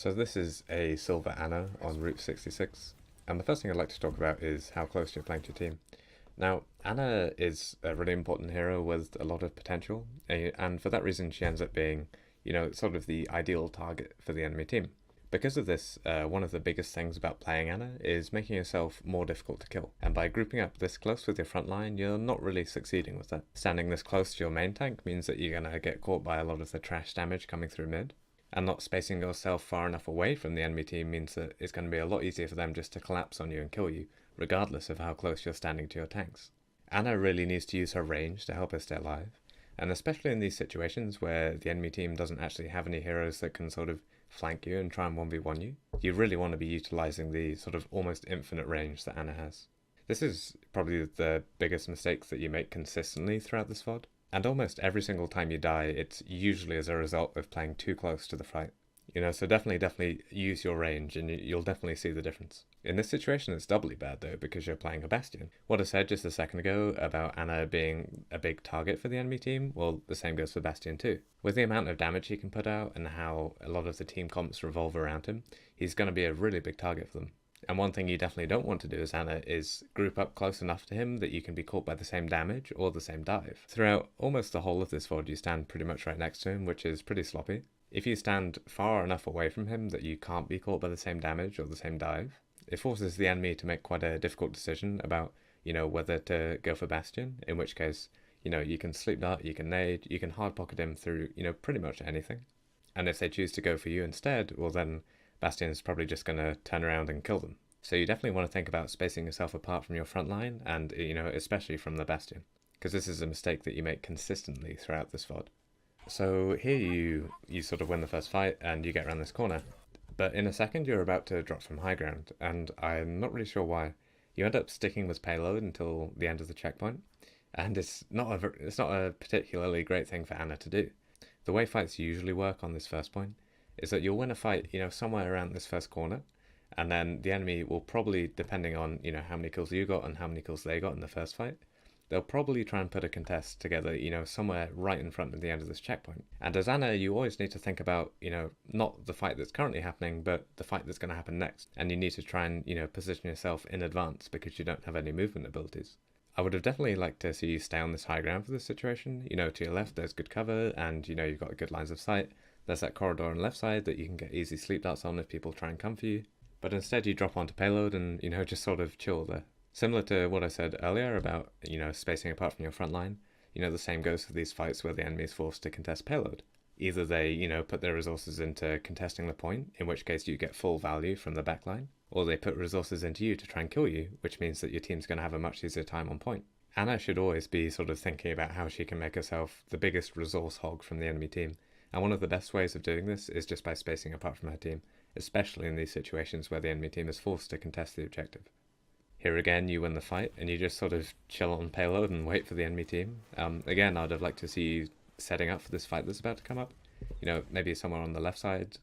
So this is a silver Ana on Route 66, and the first thing I'd like to talk about is how close you're playing to your team. Now, Ana is a really important hero with a lot of potential, and for that reason she ends up being, sort of the ideal target for the enemy team. Because of this, one of the biggest things about playing Ana is making yourself more difficult to kill, and by grouping up this close with your front line, you're not really succeeding with that. Standing this close to your main tank means that you're going to get caught by a lot of the trash damage coming through mid, and not spacing yourself far enough away from the enemy team means that it's going to be a lot easier for them just to collapse on you and kill you, regardless of how close you're standing to your tanks. Ana really needs to use her range to help her stay alive, and especially in these situations where the enemy team doesn't actually have any heroes that can sort of flank you and try and 1v1 you, you really want to be utilising the sort of almost infinite range that Ana has. This is probably the biggest mistake that you make consistently throughout this VOD, and almost every single time you die, it's usually as a result of playing too close to the fight. So definitely use your range and you'll definitely see the difference. In this situation, it's doubly bad though, because you're playing a Bastion. What I said just a second ago about Ana being a big target for the enemy team, well, the same goes for Bastion too. With the amount of damage he can put out and how a lot of the team comps revolve around him, he's going to be a really big target for them. And one thing you definitely don't want to do as Ana is group up close enough to him that you can be caught by the same damage or the same dive. Throughout almost the whole of this VOD, you stand pretty much right next to him, which is pretty sloppy. If you stand far enough away from him that you can't be caught by the same damage or the same dive, it forces the enemy to make quite a difficult decision about, whether to go for Bastion, in which case, you can sleep dart, you can nade, you can hard pocket him through, pretty much anything. And if they choose to go for you instead, well then Bastion is probably just going to turn around and kill them. So you definitely want to think about spacing yourself apart from your front line and, especially from the Bastion, because this is a mistake that you make consistently throughout this VOD. So here you sort of win the first fight and you get around this corner, but in a second you're about to drop from high ground, and I'm not really sure why. You end up sticking with payload until the end of the checkpoint, and it's not a particularly great thing for Ana to do. The way fights usually work on this first point is that you'll win a fight, somewhere around this first corner, and then the enemy will probably, depending on, how many kills you got and how many kills they got in the first fight, they'll probably try and put a contest together, somewhere right in front of the end of this checkpoint. And as Ana, you always need to think about, not the fight that's currently happening, but the fight that's going to happen next. And you need to try and, position yourself in advance because you don't have any movement abilities. I would have definitely liked to see you stay on this high ground for this situation. To your left, there's good cover, and, you've got good lines of sight. There's that corridor on the left side that you can get easy sleep darts on if people try and come for you. But instead you drop onto payload and, just sort of chill there. Similar to what I said earlier about, spacing apart from your front line, the same goes for these fights where the enemy is forced to contest payload. Either they, put their resources into contesting the point, in which case you get full value from the backline, or they put resources into you to try and kill you, which means that your team's going to have a much easier time on point. Ana should always be sort of thinking about how she can make herself the biggest resource hog from the enemy team, and one of the best ways of doing this is just by spacing apart from her team, especially in these situations where the enemy team is forced to contest the objective. Here again, you win the fight, and you just sort of chill on payload and wait for the enemy team. Again, I'd have liked to see you setting up for this fight that's about to come up. Maybe somewhere on the left side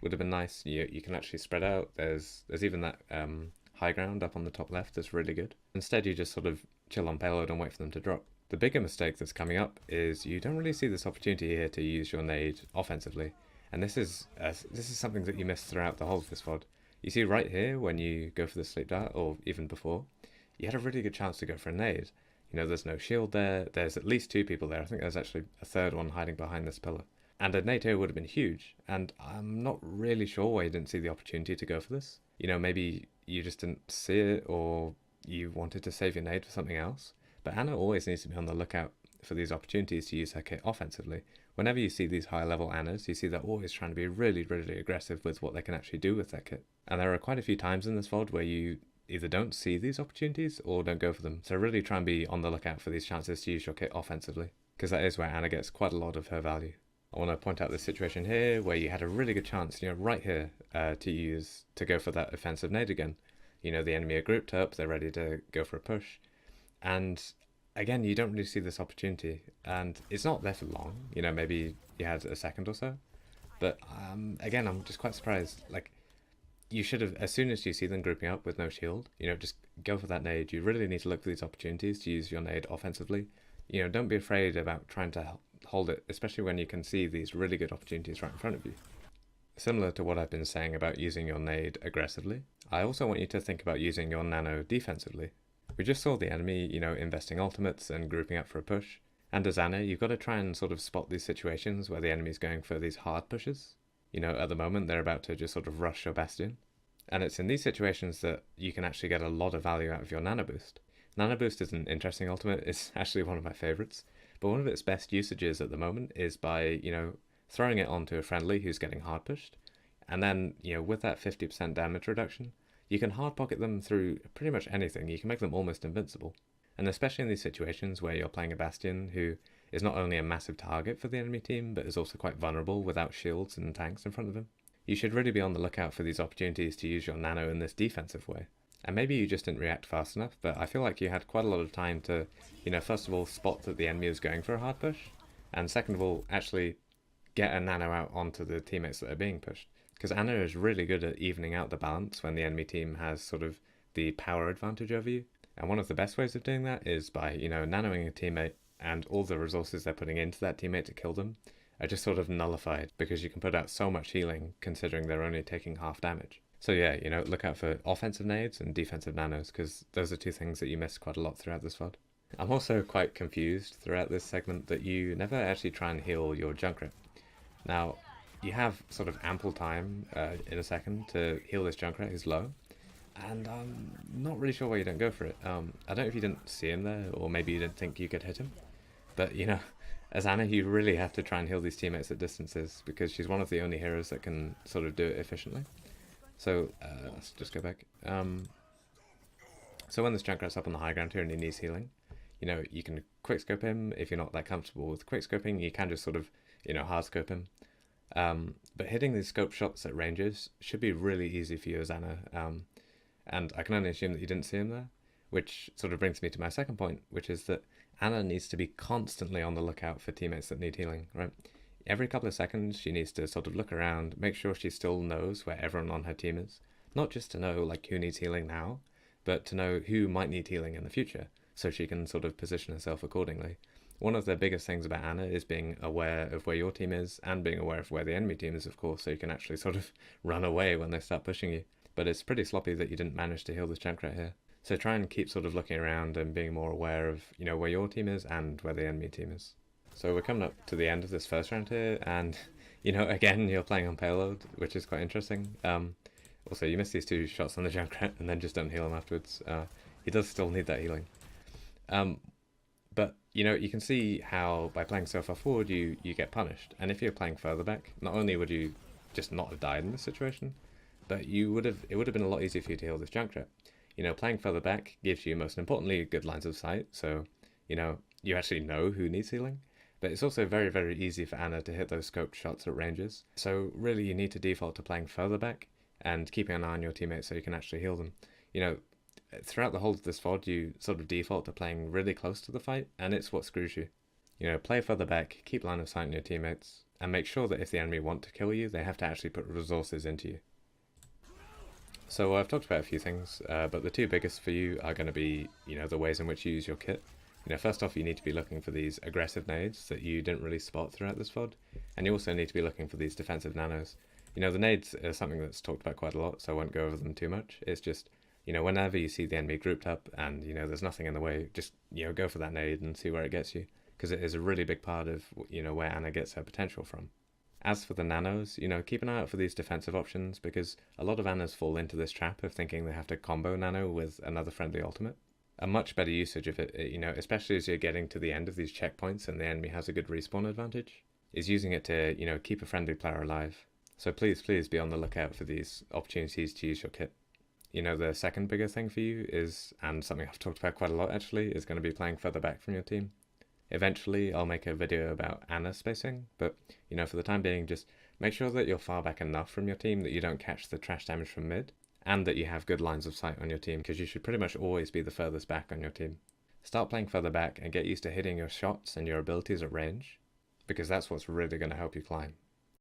would have been nice. You can actually spread out. There's even that high ground up on the top left that's really good. Instead, you just sort of chill on payload and wait for them to drop. The bigger mistake that's coming up is you don't really see this opportunity here to use your nade offensively. And this is something that you miss throughout the whole of this VOD. You see right here, when you go for the sleep dart, or even before, you had a really good chance to go for a nade. There's no shield there, there's at least two people there, I think there's actually a third one hiding behind this pillar. And a nade here would have been huge, and I'm not really sure why you didn't see the opportunity to go for this. Maybe you just didn't see it, or you wanted to save your nade for something else. But Ana always needs to be on the lookout for these opportunities to use her kit offensively. Whenever you see these high level Anas, you see they're always trying to be really, really aggressive with what they can actually do with their kit. And there are quite a few times in this VOD where you either don't see these opportunities or don't go for them. So really try and be on the lookout for these chances to use your kit offensively, because that is where Ana gets quite a lot of her value. I want to point out this situation here where you had a really good chance, right here, to go for that offensive nade again. The enemy are grouped up, they're ready to go for a push. And again, you don't really see this opportunity, and it's not there for long. Maybe you had a second or so, but again, I'm just quite surprised. Like, you should have, as soon as you see them grouping up with no shield, just go for that nade. You really need to look for these opportunities to use your nade offensively. Don't be afraid about trying to hold it, especially when you can see these really good opportunities right in front of you. Similar to what I've been saying about using your nade aggressively, I also want you to think about using your nano defensively. We just saw the enemy, investing ultimates and grouping up for a push. And as Ana, you've got to try and sort of spot these situations where the enemy's going for these hard pushes. At the moment, they're about to just sort of rush your Bastion. And it's in these situations that you can actually get a lot of value out of your Nano Boost. Nano Boost is an interesting ultimate. It's actually one of my favorites. But one of its best usages at the moment is by, throwing it onto a friendly who's getting hard pushed. And then, with that 50% damage reduction, you can hard pocket them through pretty much anything. You can make them almost invincible. And especially in these situations where you're playing a Bastion who is not only a massive target for the enemy team, but is also quite vulnerable without shields and tanks in front of him, you should really be on the lookout for these opportunities to use your nano in this defensive way. And maybe you just didn't react fast enough, but I feel like you had quite a lot of time to, first of all, spot that the enemy is going for a hard push, and second of all, actually get a nano out onto the teammates that are being pushed. Because Ana is really good at evening out the balance when the enemy team has sort of the power advantage over you. And one of the best ways of doing that is by, nanoing a teammate, and all the resources they're putting into that teammate to kill them are just sort of nullified because you can put out so much healing considering they're only taking half damage. So yeah, look out for offensive nades and defensive nanos because those are two things that you miss quite a lot throughout this VOD. I'm also quite confused throughout this segment that you never actually try and heal your Junkrat. Now, you have sort of ample time in a second to heal this Junkrat who's low, and I'm not really sure why you don't go for it. I don't know if you didn't see him there, or maybe you didn't think you could hit him, but as Ana, you really have to try and heal these teammates at distances because she's one of the only heroes that can sort of do it efficiently. So let's just go back. So when this Junkrat's up on the high ground here and he needs healing, you can quickscope him. If you're not that comfortable with quickscoping, you can just sort of, hard scope him. But hitting these scope shots at ranges should be really easy for you as Ana. And I can only assume that you didn't see him there, which sort of brings me to my second point, which is that Ana needs to be constantly on the lookout for teammates that need healing, right? Every couple of seconds, she needs to sort of look around, make sure she still knows where everyone on her team is. Not just to know, like, who needs healing now, but to know who might need healing in the future, so she can sort of position herself accordingly. One of the biggest things about Ana is being aware of where your team is, and being aware of where the enemy team is, of course, so you can actually sort of run away when they start pushing you. But it's pretty sloppy that you didn't manage to heal this Junkrat here. So try and keep sort of looking around and being more aware of, where your team is and where the enemy team is. So we're coming up to the end of this first round here, and, again, you're playing on payload, which is quite interesting. Also, you miss these two shots on the Junkrat and then just don't heal him afterwards. He does still need that healing. But, you can see how by playing so far forward, you get punished. And if you're playing further back, not only would you just not have died in this situation, but it would have been a lot easier for you to heal this Junkrat. Playing further back gives you, most importantly, good lines of sight, so, you actually know who needs healing. But it's also very, very easy for Ana to hit those scoped shots at ranges. So really you need to default to playing further back and keeping an eye on your teammates so you can actually heal them. Throughout the whole of this VOD, you sort of default to playing really close to the fight, and it's what screws you. Play further back, keep line of sight on your teammates, and make sure that if the enemy want to kill you, they have to actually put resources into you. So I've talked about a few things, but the two biggest for you are going to be, the ways in which you use your kit. First off, you need to be looking for these aggressive nades that you didn't really spot throughout this VOD, and you also need to be looking for these defensive nanos. The nades are something that's talked about quite a lot, so I won't go over them too much. It's just, whenever you see the enemy grouped up and, there's nothing in the way, just, go for that nade and see where it gets you, because it is a really big part of, where Ana gets her potential from. As for the nanos, keep an eye out for these defensive options, because a lot of Anas fall into this trap of thinking they have to combo nano with another friendly ultimate. A much better usage of it, especially as you're getting to the end of these checkpoints and the enemy has a good respawn advantage, is using it to, keep a friendly player alive. So please be on the lookout for these opportunities to use your kit. The second bigger thing for you is, and something I've talked about quite a lot actually, is going to be playing further back from your team. Eventually, I'll make a video about Ana spacing, but, for the time being, just make sure that you're far back enough from your team that you don't catch the trash damage from mid, and that you have good lines of sight on your team, because you should pretty much always be the furthest back on your team. Start playing further back and get used to hitting your shots and your abilities at range, because that's what's really going to help you climb.